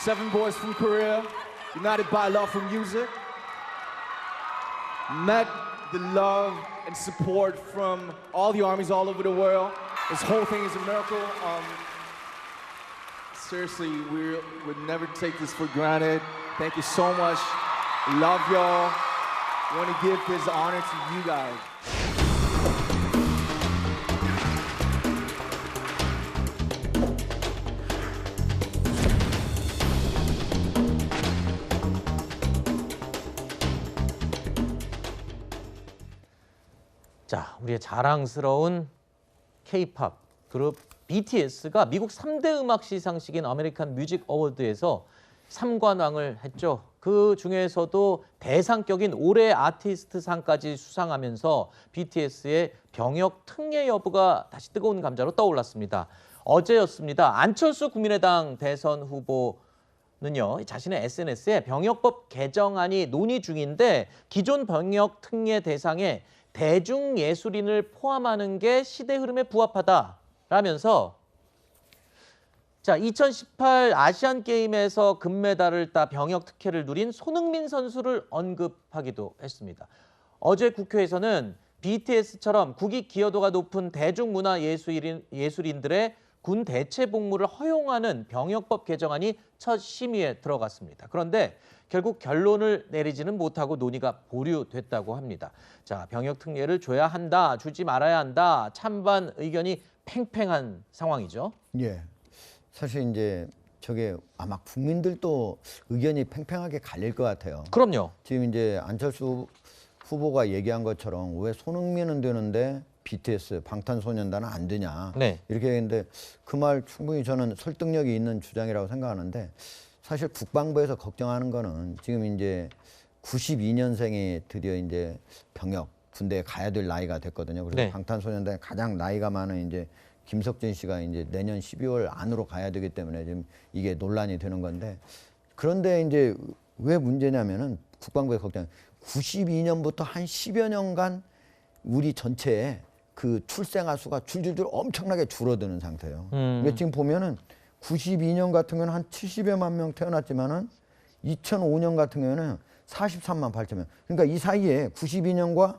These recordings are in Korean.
7 boys from Korea, united by love for music. Met the love and support from all the armies all over the world. This whole thing is a miracle. Seriously, we would never take this for granted. Thank you so much. Love y'all. Want to give this honor to you guys. 자, 우리의 자랑스러운 K-팝 그룹 BTS가 미국 3대 음악 시상식인 아메리칸 뮤직 어워드에서 3관왕을 했죠. 그 중에서도 대상격인 올해 아티스트 상까지 수상하면서 BTS의 병역 특례 여부가 다시 뜨거운 감자로 떠올랐습니다. 어제였습니다. 안철수 국민의당 대선 후보는요, 자신의 SNS에 병역법 개정안이 논의 중인데 기존 병역 특례 대상에 대중예술인을 포함하는 게 시대 흐름에 부합하다라면서 자, 2018 아시안게임에서 금메달을 따 병역 특혜를 누린 손흥민 선수를 언급하기도 했습니다. 어제 국회에서는 BTS처럼 국익 기여도가 높은 대중문화 예술인들의 군 대체 복무를 허용하는 병역법 개정안이 첫 심의에 들어갔습니다. 그런데 결국 결론을 내리지는 못하고 논의가 보류됐다고 합니다. 자, 병역 특례를 줘야 한다, 주지 말아야 한다, 찬반 의견이 팽팽한 상황이죠. 예. 사실 이제 저게 아마 국민들도 의견이 팽팽하게 갈릴 것 같아요. 그럼요. 지금 이제 안철수 후보가 얘기한 것처럼 왜 손흥민은 되는데 BTS 방탄소년단은 안 되냐. 네. 이렇게 했는데 그 말 충분히 저는 설득력이 있는 주장이라고 생각하는데 사실 국방부에서 걱정하는 거는 지금 이제 92년생이 드디어 이제 병역 군대에 가야 될 나이가 됐거든요. 그래서 네. 방탄소년단에 가장 나이가 많은 이제 김석진 씨가 이제 내년 12월 안으로 가야 되기 때문에 지금 이게 논란이 되는 건데 그런데 이제 왜 문제냐면은 국방부의 걱정 92년부터 한 10여 년간 우리 전체에 그 출생아 수가 줄줄줄 엄청나게 줄어드는 상태예요. 근데 지금 보면은 92년 같은 경우는 한 70여만 명 태어났지만은 2005년 같은 경우는 43만 8천 명. 그러니까 이 사이에 92년과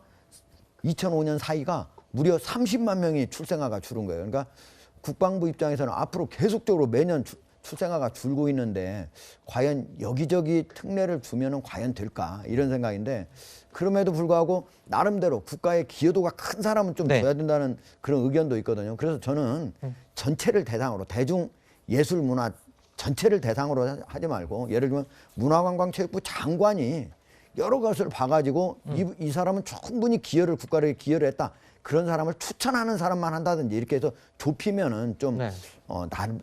2005년 사이가 무려 30만 명이 출생아가 줄은 거예요. 그러니까 국방부 입장에서는 앞으로 계속적으로 매년 출생아가 줄고 있는데 과연 여기저기 특례를 주면은 과연 될까 이런 생각인데 그럼에도 불구하고 나름대로 국가의 기여도가 큰 사람은 좀 네. 줘야 된다는 그런 의견도 있거든요. 그래서 저는 전체를 대상으로 대중 예술 문화 전체를 대상으로 하지 말고 예를 들면 문화관광체육부 장관이 여러 것을 봐가지고 이 사람은 충분히 기여를 국가에 기여를 했다. 그런 사람을 추천하는 사람만 한다든지 이렇게 해서 좁히면은 좀 네.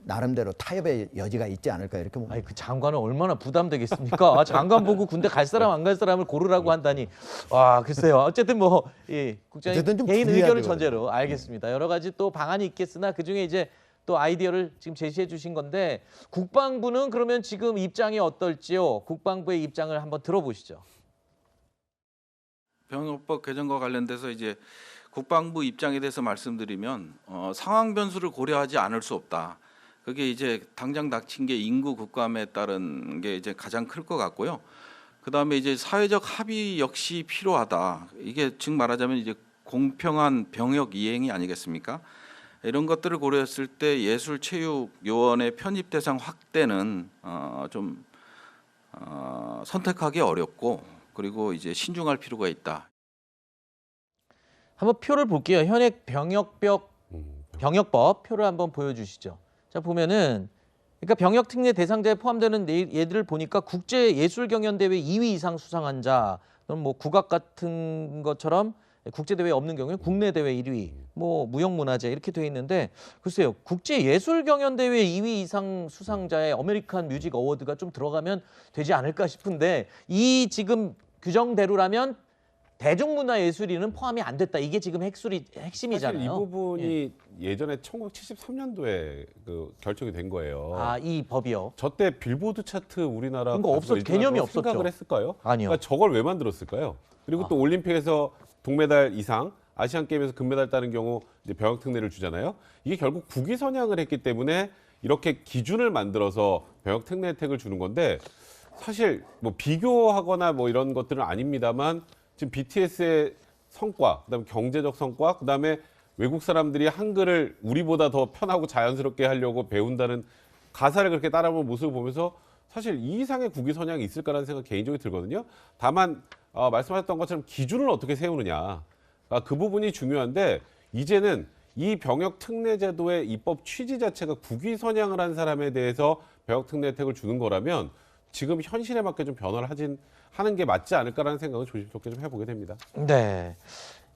나름대로 타협의 여지가 있지 않을까 이렇게 봅니다. 아니, 그 장관은 얼마나 부담되겠습니까? 아, 장관 보고 군대 갈 사람 안 갈 사람을 고르라고 한다니. 와, 글쎄요. 어쨌든 뭐 국장님 어쨌든 좀 개인 불리하죠, 의견을 전제로 알겠습니다. 여러 가지 또 방안이 있겠으나 그중에 이제 또 아이디어를 지금 제시해 주신 건데 국방부는 그러면 지금 입장이 어떨지요? 국방부의 입장을 한번 들어보시죠. 병역법 개정과 관련돼서 이제 국방부 입장에 대해서 말씀드리면 상황 변수를 고려하지 않을 수 없다. 그게 이제 당장 닥친 게 인구 국감에 따른 게 이제 가장 클 것 같고요. 그다음에 이제 사회적 합의 역시 필요하다. 이게 즉 말하자면 이제 공평한 병역 이행이 아니겠습니까? 이런 것들을 고려했을 때 예술체육요원의 편입 대상 확대는 좀 선택하기 어렵고 그리고 이제 신중할 필요가 있다. 한번 표를 볼게요. 현행 병역법 표를 한번 보여주시죠. 자, 보면은 그러니까 병역 특례 대상자에 포함되는 얘들을 보니까 국제예술경연대회 2위 이상 수상한 자, 뭐 국악 같은 것처럼 국제대회에 없는 경우에 국내 대회 1위, 뭐 무형문화재 이렇게 돼 있는데 글쎄요. 국제예술경연대회 2위 이상 수상자의 아메리칸 뮤직 어워드가 좀 들어가면 되지 않을까 싶은데 이 지금 규정대로라면 대중문화예술인은 포함이 안 됐다. 이게 지금 핵심이잖아요. 사실 이 부분이 예전에 1973년도에 그 결정이 된 거예요. 아, 이 법이요. 저때 빌보드 차트 우리나라 그거 가수가 개념이 일어나서 없었죠. 생각을 했을까요? 아니요. 그러니까 저걸 왜 만들었을까요? 그리고 또 올림픽에서 동메달 이상, 아시안 게임에서 금메달 따는 경우 이제 병역 특례를 주잖아요. 이게 결국 국위 선양을 했기 때문에 이렇게 기준을 만들어서 병역 특례 혜택을 주는 건데 사실 뭐 비교하거나 뭐 이런 것들은 아닙니다만 지금 BTS의 성과, 그다음에 경제적 성과, 그다음에 외국 사람들이 한글을 우리보다 더 편하고 자연스럽게 하려고 배운다는 가사를 그렇게 따라하는 모습을 보면서 사실 이 이상의 국위 선양이 있을까라는 생각 개인적으로 들거든요. 다만 말씀하셨던 것처럼 기준을 어떻게 세우느냐, 그 부분이 중요한데 이제는 이 병역 특례 제도의 입법 취지 자체가 국위 선양을 한 사람에 대해서 병역 특례 혜택을 주는 거라면 지금 현실에 맞게 좀 변화를 하는 게 맞지 않을까라는 생각을 조심스럽게 좀 해보게 됩니다. 네.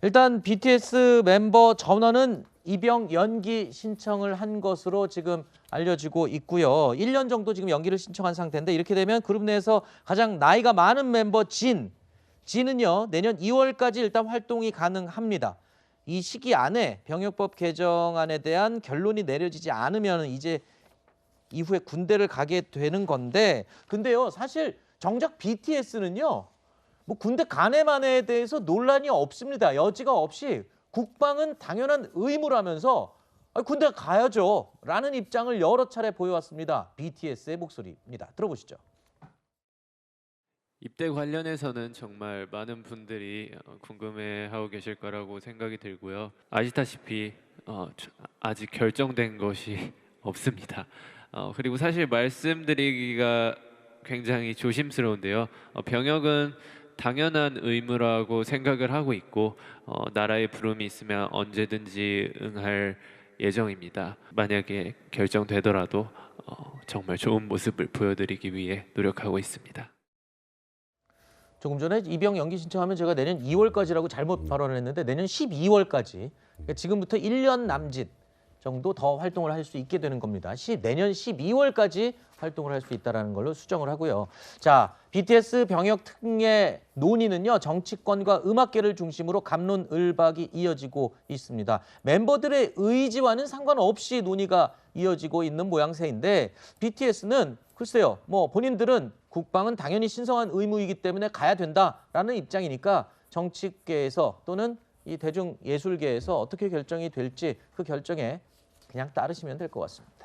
일단 BTS 멤버 전원은 입영 연기 신청을 한 것으로 지금 알려지고 있고요. 1년 정도 지금 연기를 신청한 상태인데 이렇게 되면 그룹 내에서 가장 나이가 많은 멤버 진은요 내년 2월까지 일단 활동이 가능합니다. 이 시기 안에 병역법 개정안에 대한 결론이 내려지지 않으면 이제 이후에 군대를 가게 되는 건데 근데요 사실 정작 BTS는요 뭐 군대 간에만에 대해서 논란이 없습니다. 여지가 없이 국방은 당연한 의무라면서 군대 가야죠 라는 입장을 여러 차례 보여왔습니다. BTS의 목소리입니다. 들어보시죠. 입대 관련해서는 정말 많은 분들이 궁금해하고 계실 거라고 생각이 들고요. 아시다시피 아직 결정된 것이 없습니다. 그리고 사실 말씀드리기가 굉장히 조심스러운데요. 병역은 당연한 의무라고 생각을 하고 있고 나라의 부름이 있으면 언제든지 응할 예정입니다. 만약에 결정되더라도 정말 좋은 모습을 보여드리기 위해 노력하고 있습니다. 조금 전에 입영 연기 신청하면 제가 내년 2월까지라고 잘못 발언을 했는데 내년 12월까지 그러니까 지금부터 1년 남짓 정도 더 활동을 할 수 있게 되는 겁니다. 내년 12월까지 활동을 할 수 있다는 걸로 수정을 하고요. 자, BTS 병역 특례 논의는요. 정치권과 음악계를 중심으로 갑론을박이 이어지고 있습니다. 멤버들의 의지와는 상관없이 논의가 이어지고 있는 모양새인데 BTS는 글쎄요. 뭐 본인들은 국방은 당연히 신성한 의무이기 때문에 가야 된다라는 입장이니까 정치계에서 또는 이 대중예술계에서 어떻게 결정이 될지 그 결정에 그냥 따르시면 될 것 같습니다.